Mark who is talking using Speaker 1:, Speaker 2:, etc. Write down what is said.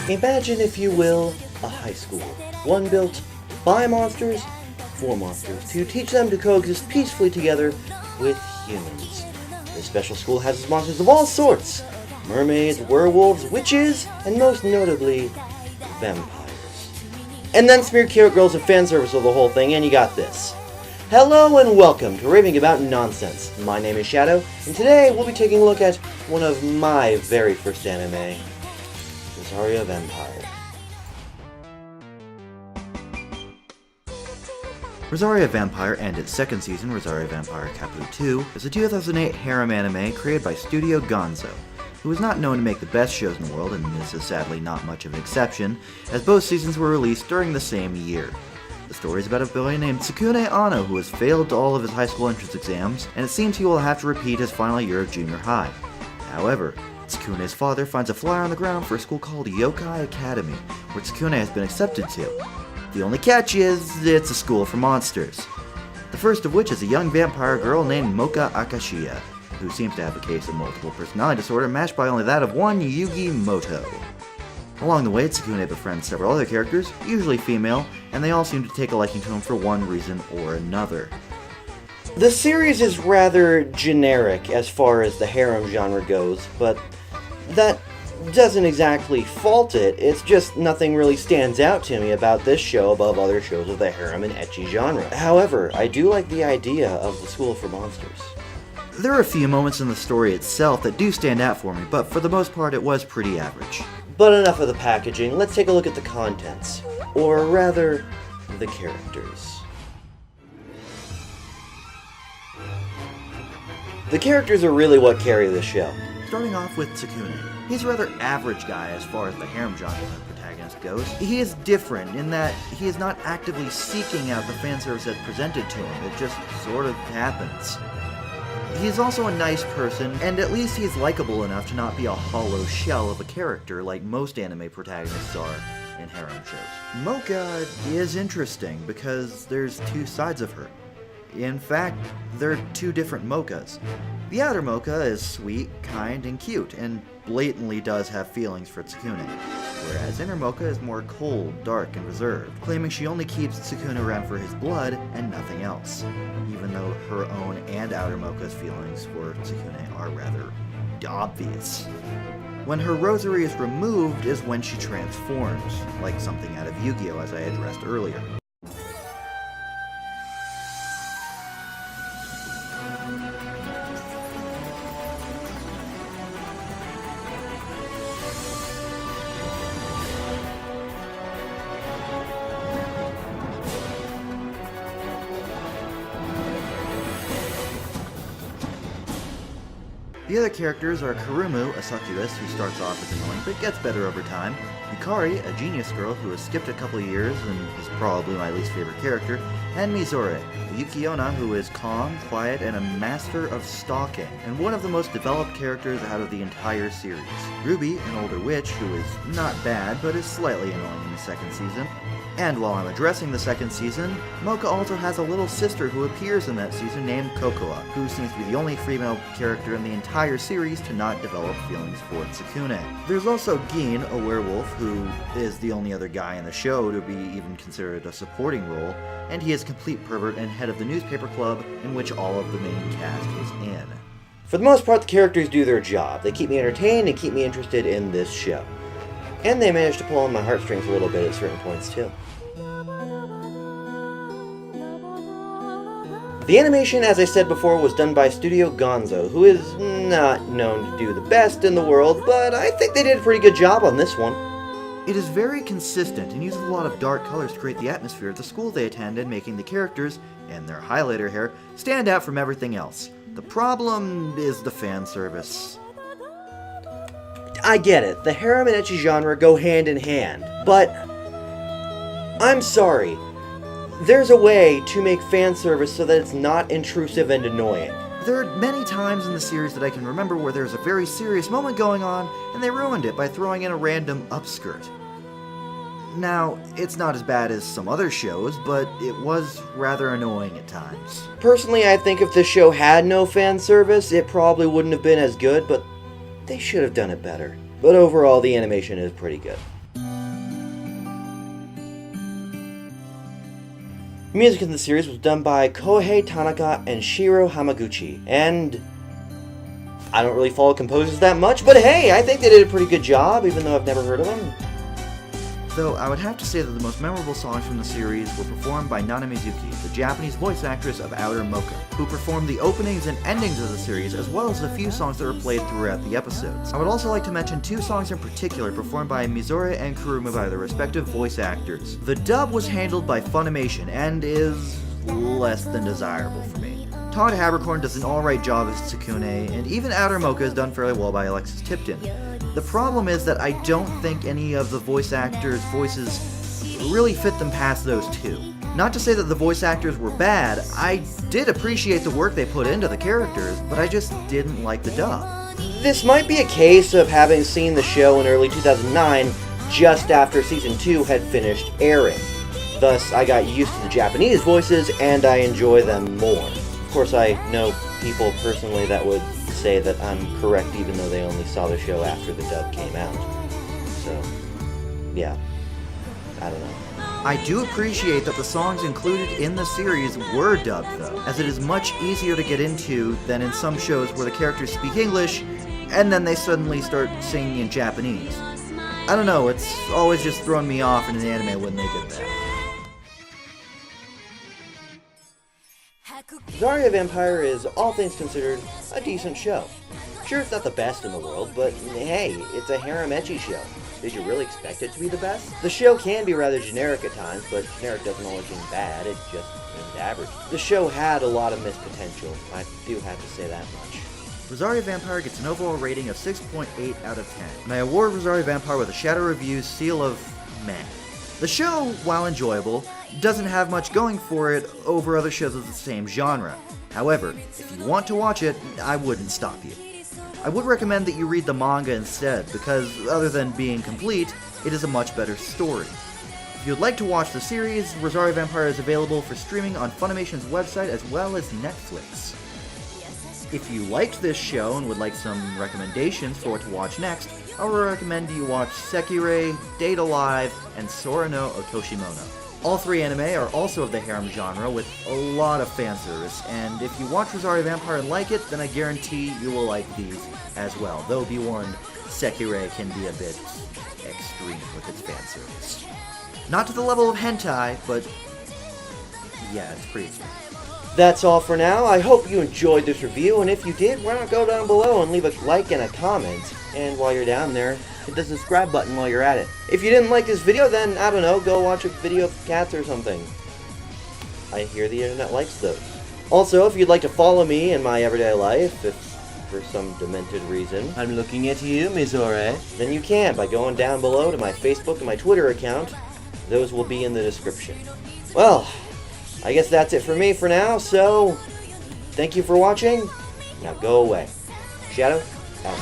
Speaker 1: Imagine, if you will, a high school. One built by monsters, for monsters, to teach them to coexist peacefully together with humans. This special school has monsters of all sorts. Mermaids, werewolves, witches, and most notably, vampires. And then smear cute girls with fan service of the whole thing, and you got this. Hello and welcome to Raving About Nonsense. My name is Shadow, and today we'll be taking a look at one of my very first anime, Rosario+Vampire. Rosario+Vampire and its second season, Rosario+Vampire Kapu 2, is a 2008 harem anime created by Studio Gonzo, who is not known to make the best shows in the world, and this is sadly not much of an exception, as both seasons were released during the same year. The story is about a boy named Tsukune Ano who has failed all of his high school entrance exams, and it seems he will have to repeat his final year of junior high. However, Tsukune's father finds a flyer on the ground for a school called Yokai Academy, where Tsukune has been accepted to. The only catch is, it's a school for monsters. The first of which is a young vampire girl named Mocha Akashiya, who seems to have a case of multiple personality disorder matched by only that of one Yugi Moto. Along the way, Tsukune befriends several other characters, usually female, and they all seem to take a liking to him for one reason or another. The series is rather generic as far as the harem genre goes, but that doesn't exactly fault it. It's just nothing really stands out to me about this show above other shows of the harem and ecchi genre. However, I do like the idea of the school for monsters. There are a few moments in the story itself that do stand out for me, but for the most part it was pretty average. But enough of the packaging, let's take a look at the contents. Or rather, the characters. The characters are really what carry the show. Starting off with Tsukune. He's a rather average guy as far as the harem genre protagonist goes. He is different in that he is not actively seeking out the fanservice that's presented to him, it just sort of happens. He is also a nice person, and at least he is likable enough to not be a hollow shell of a character like most anime protagonists are in harem shows. Mocha is interesting because there's two sides of her. In fact, there are two different Mochas. The outer Mocha is sweet, kind, and cute, and blatantly does have feelings for Tsukune, whereas inner Mocha is more cold, dark, and reserved, claiming she only keeps Tsukune around for his blood and nothing else, even though her own and outer Mocha's feelings for Tsukune are rather obvious. When her rosary is removed is when she transforms, like something out of Yu-Gi-Oh! As I addressed earlier. The other characters are Kurumu, a succubus who starts off as annoying but gets better over time, Yukari, a genius girl who has skipped a couple of years and is probably my least favorite character, and Mizore, a Yukiona who is calm, quiet, and a master of stalking, and one of the most developed characters out of the entire series. Ruby, an older witch who is not bad but is slightly annoying in the second season. And while I'm addressing the second season, Mocha also has a little sister who appears in that season named Kokoa, who seems to be the only female character in the entire series to not develop feelings for Tsukune. There's also Gin, a werewolf, who is the only other guy in the show to be even considered a supporting role, and he is a complete pervert and head of the newspaper club in which all of the main cast is in. For the most part, the characters do their job. They keep me entertained and keep me interested in this show. And they manage to pull on my heartstrings a little bit at certain points too. The animation, as I said before, was done by Studio Gonzo, who is not known to do the best in the world, but I think they did a pretty good job on this one. It is very consistent and uses a lot of dark colors to create the atmosphere of the school they attend and making the characters, and their highlighter hair, stand out from everything else. The problem is the fan service. I get it, the harem and ecchi genre go hand in hand, but I'm sorry. There's a way to make fan service so that it's not intrusive and annoying. There are many times in the series that I can remember where there's a very serious moment going on, and they ruined it by throwing in a random upskirt. Now, it's not as bad as some other shows, but it was rather annoying at times. Personally, I think if the show had no fan service, it probably wouldn't have been as good, but they should have done it better. But overall, the animation is pretty good. Music in the series was done by Kohei Tanaka and Shiro Hamaguchi, and I don't really follow composers that much, but hey, I think they did a pretty good job, even though I've never heard of them. Though I would have to say that the most memorable songs from the series were performed by Nana Mizuki, the Japanese voice actress of Outer Mocha, who performed the openings and endings of the series, as well as a few songs that were played throughout the episodes. I would also like to mention two songs in particular performed by Mizore and Kuruma by their respective voice actors. The dub was handled by Funimation and is less than desirable for me. Todd Haberkorn does an alright job as Tsukune, and even Outer Mocha is done fairly well by Alexis Tipton. The problem is that I don't think any of the voice actors' voices really fit them past those two. Not to say that the voice actors were bad, I did appreciate the work they put into the characters, but I just didn't like the dub. This might be a case of having seen the show in early 2009, just after Season 2 had finished airing. Thus, I got used to the Japanese voices, and I enjoy them more. Of course, I know people personally that would say that I'm correct even though they only saw the show after the dub came out. So, yeah, I don't know. I do appreciate that the songs included in the series were dubbed though, as it is much easier to get into than in some shows where the characters speak English and then they suddenly start singing in Japanese. I don't know, it's always just thrown me off in an anime when they did that. Rosario+Vampire is, all things considered, a decent show. Sure, it's not the best in the world, but hey, it's a harem ecchi show. Did you really expect it to be the best? The show can be rather generic at times, but generic doesn't always mean bad, it just means average. The show had a lot of missed potential, I do have to say that much. Rosario+Vampire gets an overall rating of 6.8 out of 10, and I award Rosario+Vampire with a Shadow Review's seal of meh. The show, while enjoyable, doesn't have much going for it over other shows of the same genre. However, if you want to watch it, I wouldn't stop you. I would recommend that you read the manga instead, because other than being complete, it is a much better story. If you'd like to watch the series, Rosario+Vampire is available for streaming on Funimation's website as well as Netflix. If you liked this show and would like some recommendations for what to watch next, I would recommend you watch Sekirei, Date Alive, and Sora no Otoshimono. All three anime are also of the harem genre with a lot of fanservice, and if you watch Rosario+Vampire and like it, then I guarantee you will like these as well. Though be warned, Sekirei can be a bit extreme with its fanservice. Not to the level of hentai, but yeah, it's pretty extreme. That's all for now. I hope you enjoyed this review, and if you did, why not go down below and leave a like and a comment. And while you're down there, hit the subscribe button while you're at it. If you didn't like this video, then, I don't know, go watch a video of cats or something. I hear the internet likes those. Also, if you'd like to follow me in my everyday life, if for some demented reason I'm looking at you, Mizore, then you can by going down below to my Facebook and my Twitter account. Those will be in the description. Well, I guess that's it for me for now, so thank you for watching. Now go away. Shadow, out.